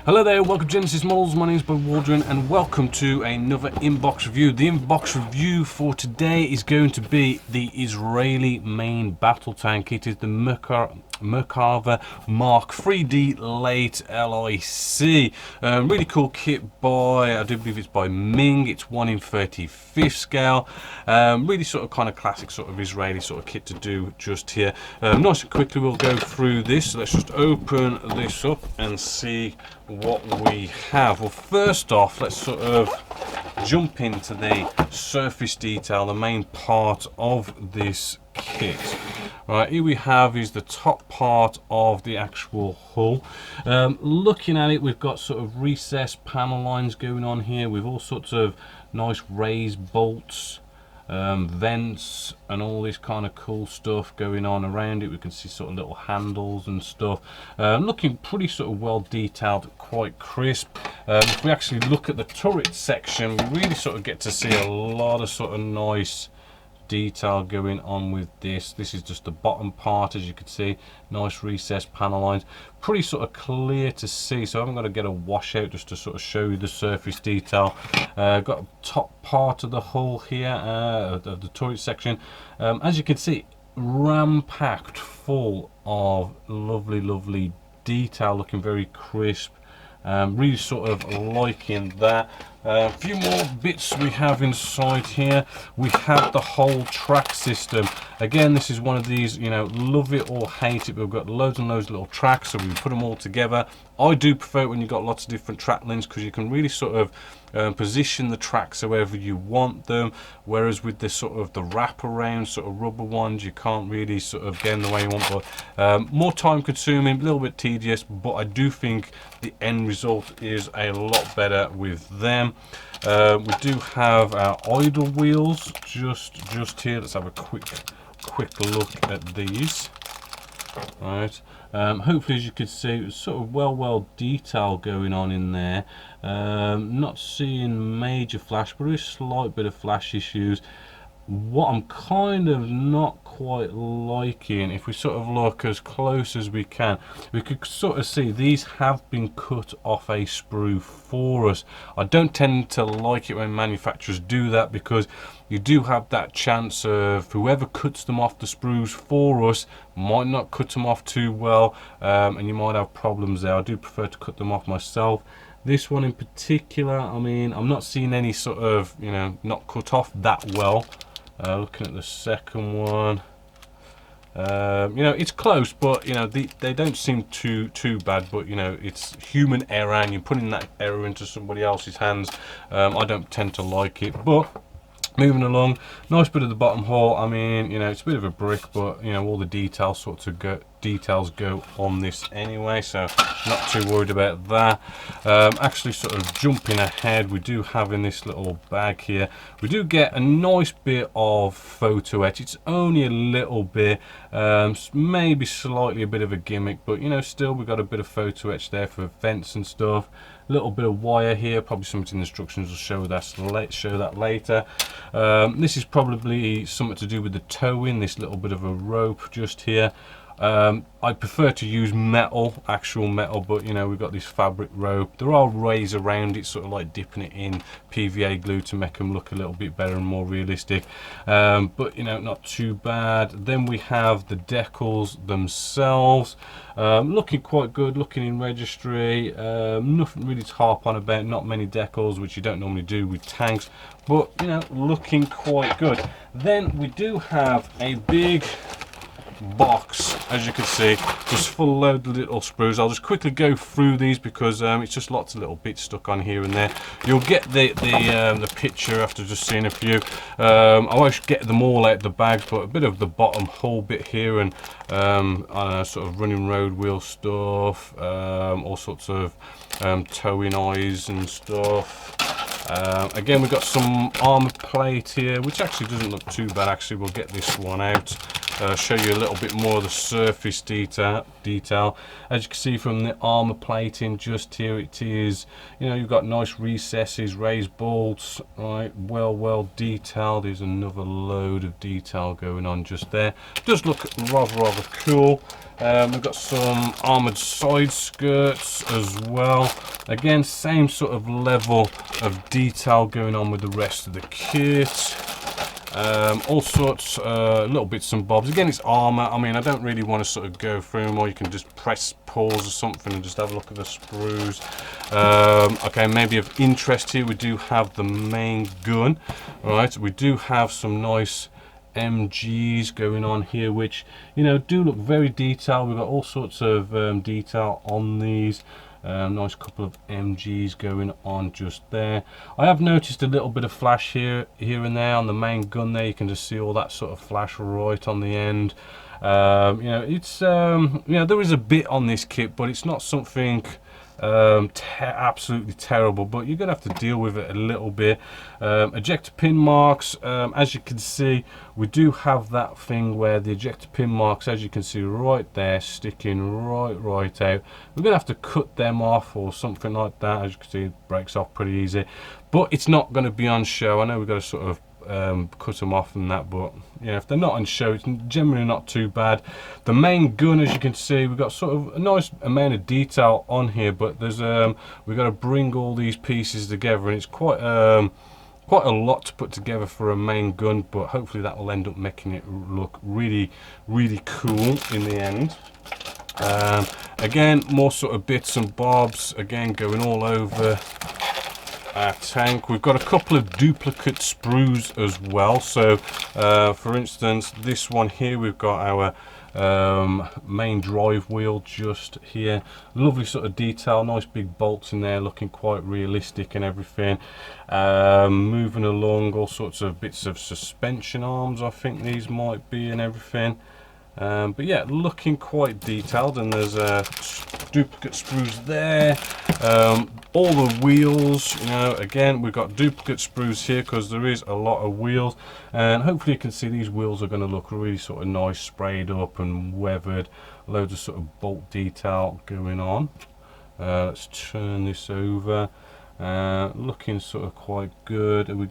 Hello there, welcome to Genesis Models. My name is Bob Waldron and welcome to another inbox review. The inbox review for today is going to be the Israeli main battle tank. It is the Merkava Mk.3D late LIC. Really cool kit by, I do believe it's by MENG. It's 1 in 35th scale. Really sort of kind of classic sort of Israeli sort of kit to do just here. Nice and quickly we'll go through this. Let's just open this up and see what we have. Well, first off, let's sort of jump into the surface detail, the main part of this kit. Right, here we have is the top part of the actual hull. Looking at it, we've got sort of recessed panel lines going on here with all sorts of nice raised bolts, vents and all this kind of cool stuff going on around it. We can see sort of little handles and stuff, looking pretty sort of well detailed, quite crisp. If we actually look at the turret section, we really sort of get to see a lot of sort of nice detail going on with this. This is just the bottom part, as you can see, nice recessed panel lines, pretty sort of clear to see, so I haven't got to get a washout just to sort of show you the surface detail. Got a top part of the hull here, of the turret section, as you can see, ram-packed full of lovely detail, looking very crisp. Really sort of liking that. A few more bits we have inside here. We have the whole track system. Again, this is one of these, you know, love it or hate it. We've got loads and loads of little tracks, so we put them all together. I do prefer it when you've got lots of different track links, because you can really sort of position the tracks however you want them, whereas with this sort of the wrap around sort of rubber ones, you can't really sort of get in the way you want. But more time consuming, a little bit tedious, but I do think the end result is a lot better with them. We do have our idle wheels just here. Let's have a quick look at these. Right, hopefully, as you can see, it's sort of well detail going on in there. Not seeing major flash, but there is a slight bit of flash issues. What I'm kind of not quite liking, if we sort of look as close as we can, we could sort of see these have been cut off a sprue for us. I don't tend to like it when manufacturers do that, because you do have that chance of whoever cuts them off the sprues for us might not cut them off too well, and you might have problems there. I do prefer to cut them off myself. This one in particular, I mean, I'm not seeing any sort of, you know, not cut off that well. Looking at the second one, you know, it's close, but you know, they don't seem too bad. But you know, it's human error, and you're putting that error into somebody else's hands. I don't tend to like it. But moving along, nice bit of the bottom hull. I mean, you know, it's a bit of a brick, but you know, all the details go on this anyway, so not too worried about that. Actually, sort of jumping ahead, we do have in this little bag here, we do get a nice bit of photo etch. It's only a little bit, maybe slightly a bit of a gimmick, but you know, still we've got a bit of photo etch there for vents and stuff. A little bit of wire here, probably something in the instructions will show that later. This is probably something to do with the towing, this little bit of a rope just here. I prefer to use metal, actual metal, but you know, we've got this fabric rope. There are ways around it, sort of like dipping it in PVA glue to make them look a little bit better and more realistic, but you know, not too bad. Then we have the decals themselves, looking quite good, looking in registry. Nothing really to harp on about, not many decals, which you don't normally do with tanks, but you know, looking quite good. Then we do have a big box, as you can see, just full load of little sprues. I'll just quickly go through these because it's just lots of little bits stuck on here and there. You'll get the picture after just seeing a few. I won't get them all out of the bag, but a bit of the bottom hull bit here, and I don't know, sort of running road wheel stuff, all sorts of towing eyes and stuff. Again, we've got some armor plate here, which actually doesn't look too bad. Actually, we'll get this one out. show you a little bit more of the surface detail. As you can see from the armor plating just here, it is, you know, you've got nice recesses, raised bolts, right, well detailed. There's another load of detail going on just there. Does look rather cool. We've got some armored side skirts as well. Again, same sort of level of detail going on with the rest of the kit. All sorts, little bits and bobs. Again, it's armor. I mean, I don't really want to sort of go through them, or you can just press pause or something and just have a look at the sprues. Okay, maybe of interest here, we do have the main gun. Right, we do have some nice MGs going on here, which, you know, do look very detailed. We've got all sorts of detail on these. Nice couple of MGs going on just there. I have noticed a little bit of flash here and there on the main gun there. You can just see all that sort of flash right on the end. You know, it's you know, there is a bit on this kit, but it's not something absolutely terrible, but you're gonna have to deal with it a little bit. Ejector pin marks, as you can see, we do have that thing where the ejector pin marks, as you can see right there, sticking right out. We're gonna have to cut them off or something like that. As you can see, it breaks off pretty easy, but it's not going to be on show. I know we've got to sort of cut them off and that, but yeah, if they're not on show, it's generally not too bad. The main gun, as you can see, we've got sort of a nice amount of detail on here, but there's we've got to bring all these pieces together, and it's quite a lot to put together for a main gun, but hopefully that will end up making it look really cool in the end. Again, more sort of bits and bobs, again going all over our tank. We've got a couple of duplicate sprues as well. So for instance, this one here, we've got our main drive wheel just here. Lovely sort of detail, nice big bolts in there, looking quite realistic and everything. Moving along, all sorts of bits of suspension arms, I think these might be, and everything. But yeah, looking quite detailed, and there's duplicate sprues there. All the wheels, you know, again, we've got duplicate sprues here because there is a lot of wheels, and hopefully you can see these wheels are going to look really sort of nice, sprayed up and weathered. Loads of sort of bolt detail going on. Let's turn this over. Looking sort of quite good. And we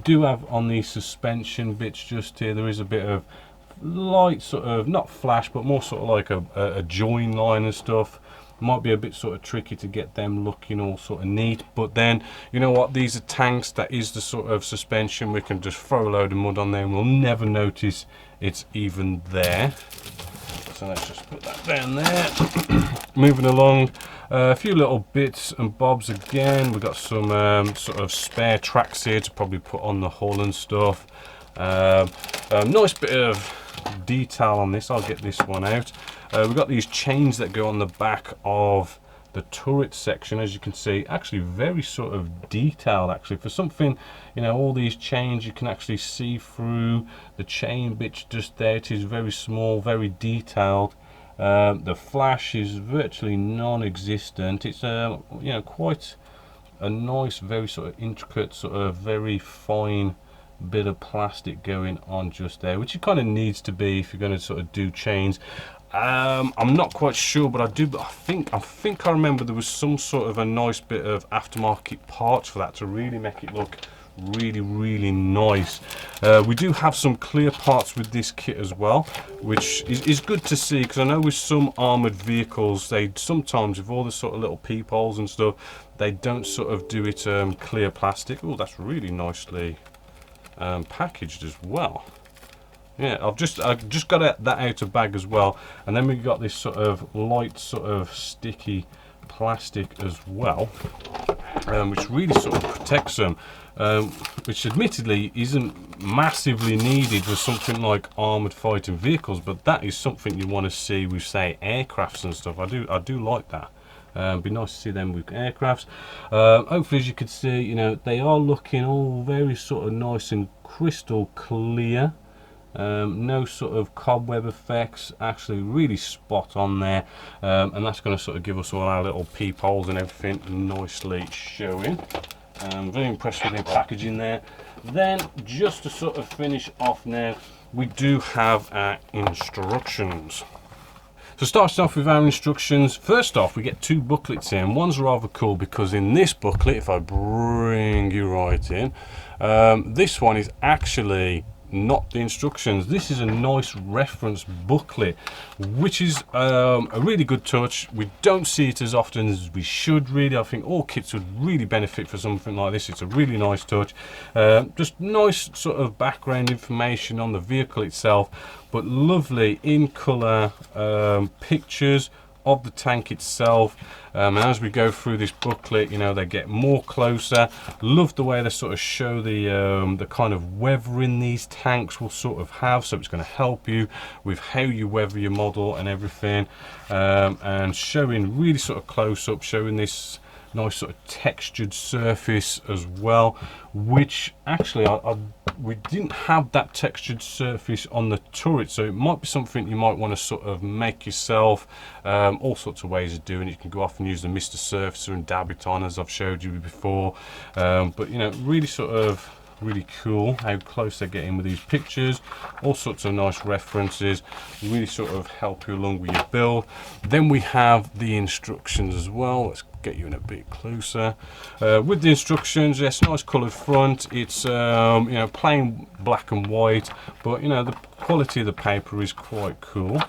do have on these suspension bits just here, there is a bit of light sort of, not flash, but more sort of like a join line and stuff. Might be a bit sort of tricky to get them looking all sort of neat, but then, you know what, these are tanks, that is the sort of suspension. We can just throw a load of mud on there and we'll never notice it's even there. So let's just put that down there. Moving along, a few little bits and bobs again. We've got some sort of spare tracks here to probably put on the hull and stuff. Nice bit of detail on this. I'll get this one out. We've got these chains that go on the back of the turret section, as you can see. Actually very sort of detailed, actually, for something, you know, all these chains, you can actually see through the chain bits just there. It is very small, very detailed. The flash is virtually non-existent. It's you know, quite a nice, very sort of intricate, sort of very fine bit of plastic going on just there, which it kind of needs to be if you're going to sort of do chains. I'm not quite sure, but I think I remember there was some sort of a nice bit of aftermarket parts for that to really make it look really nice. We do have some clear parts with this kit as well, which is good to see, because I know with some armored vehicles, they sometimes, with all the sort of little peepholes and stuff, they don't sort of do it clear plastic. Oh, that's really nicely packaged as well. Yeah, I've just got that out of bag as well, and then we've got this sort of light sort of sticky plastic as well, which really sort of protects them, which admittedly isn't massively needed for something like armored fighting vehicles, but that is something you want to see with, say, aircrafts and stuff. I do like that. Be nice to see them with aircrafts. Hopefully, as you can see, you know, they are looking all very sort of nice and crystal clear. No sort of cobweb effects, actually really spot on there, and that's going to sort of give us all our little peepholes and everything nicely showing. Very impressed with the packaging there. Then, just to sort of finish off now, we do have our instructions. So starting off with our instructions, first off we get two booklets in. One's rather cool because in this booklet, if I bring you right in, this one is actually not the instructions. This is a nice reference booklet, which is a really good touch. We don't see it as often as we should really. I think all kits would really benefit for something like this. It's a really nice touch. Just nice sort of background information on the vehicle itself, but lovely in colour pictures of the tank itself. And as we go through this booklet, you know, they get more closer. Love the way they sort of show the kind of weathering these tanks will sort of have, so it's going to help you with how you weather your model and everything. And showing really sort of close up, showing this nice sort of textured surface as well, which actually we didn't have that textured surface on the turret, so it might be something you might want to sort of make yourself. All sorts of ways of doing it. You can go off and use the Mr. Surfacer and dab it on, as I've showed you before, but you know, really sort of really cool how close they get in with these pictures. All sorts of nice references, really sort of help you along with your build. Then we have the instructions as well. Let's get you in a bit closer. With the instructions, yes, nice coloured front. It's you know, plain black and white, but you know, the quality of the paper is quite cool.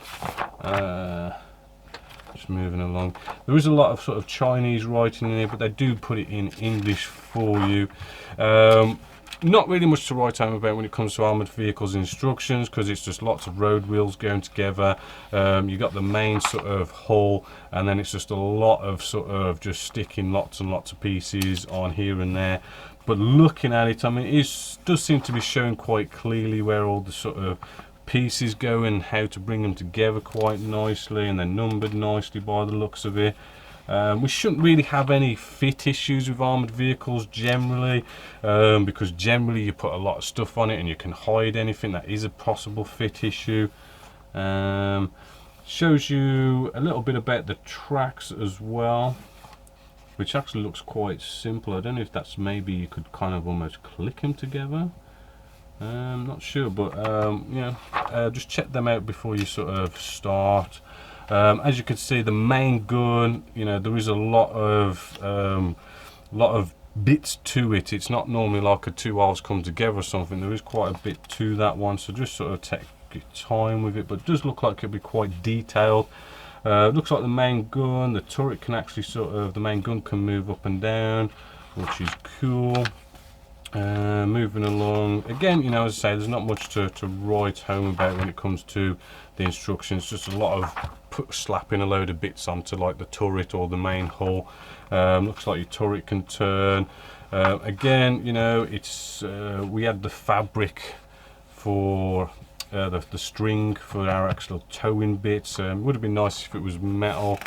Just moving along, there is a lot of sort of Chinese writing in here, but they do put it in English for you. Not really much to write home about when it comes to armoured vehicles instructions, because it's just lots of road wheels going together. You got the main sort of hull, and then it's just a lot of sort of just sticking lots and lots of pieces on here and there. But looking at it, I mean, it does seem to be showing quite clearly where all the sort of pieces go and how to bring them together quite nicely, and they're numbered nicely by the looks of it. We shouldn't really have any fit issues with armoured vehicles generally, because generally you put a lot of stuff on it and you can hide anything that is a possible fit issue. Shows you a little bit about the tracks as well, which actually looks quite simple. I don't know if that's, maybe you could kind of almost click them together. Not sure, but you know, just check them out before you sort of start. As you can see, the main gun, you know, there is a lot of bits to it. It's not normally like a two halves come together or something. There is quite a bit to that one, so just sort of take your time with it, but it does look like it'll be quite detailed. Looks like the main gun, the turret can actually sort of, the main gun can move up and down, which is cool. Moving along again, you know, as I say, there's not much to write home about when it comes to the instructions. Just a lot of slapping a load of bits onto like the turret or the main hull. Looks like your turret can turn. Again, you know, it's we had the fabric for the string for our actual towing bits. Would have been nice if it was metal,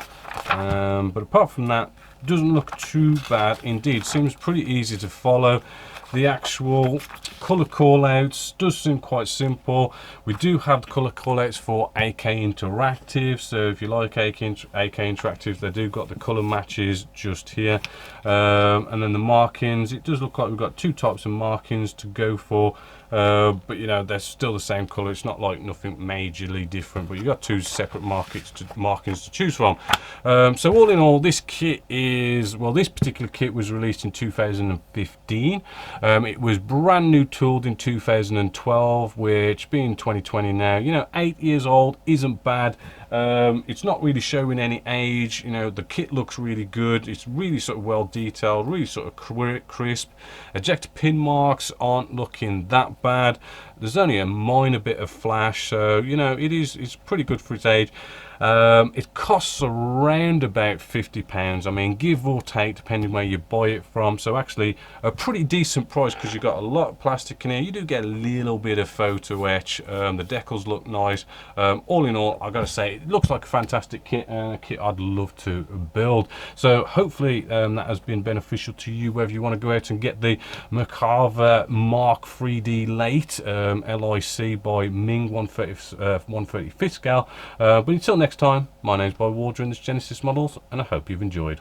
but apart from that, doesn't look too bad indeed. Seems pretty easy to follow. The actual colour callouts does seem quite simple. We do have the colour callouts for AK Interactive, so if you like AK Interactive, they do got the colour matches just here. And then the markings, it does look like we've got two types of markings to go for, but you know, they're still the same colour. It's not like nothing majorly different, but you've got two separate markings to choose from. So all in all, this kit is, well, this particular kit was released in 2015. It was brand new tooled in 2012, which being 2020 now, you know, 8 years old isn't bad. It's not really showing any age. You know, the kit looks really good. It's really sort of well detailed, really sort of crisp. Ejector pin marks aren't looking that bad. There's only a minor bit of flash, so you know, it's pretty good for its age. It costs around about £50, I mean, give or take, depending where you buy it from. So actually a pretty decent price, because you've got a lot of plastic in here. You do get a little bit of photo etch. The decals look nice. All in all, I've got to say, it looks like a fantastic kit, and a kit I'd love to build. So hopefully that has been beneficial to you, whether you want to go out and get the Merkava Mk.3D late LIC by MENG 135th scale. But until next time, my name's Bob Warder in this Genesis Models, and I hope you've enjoyed.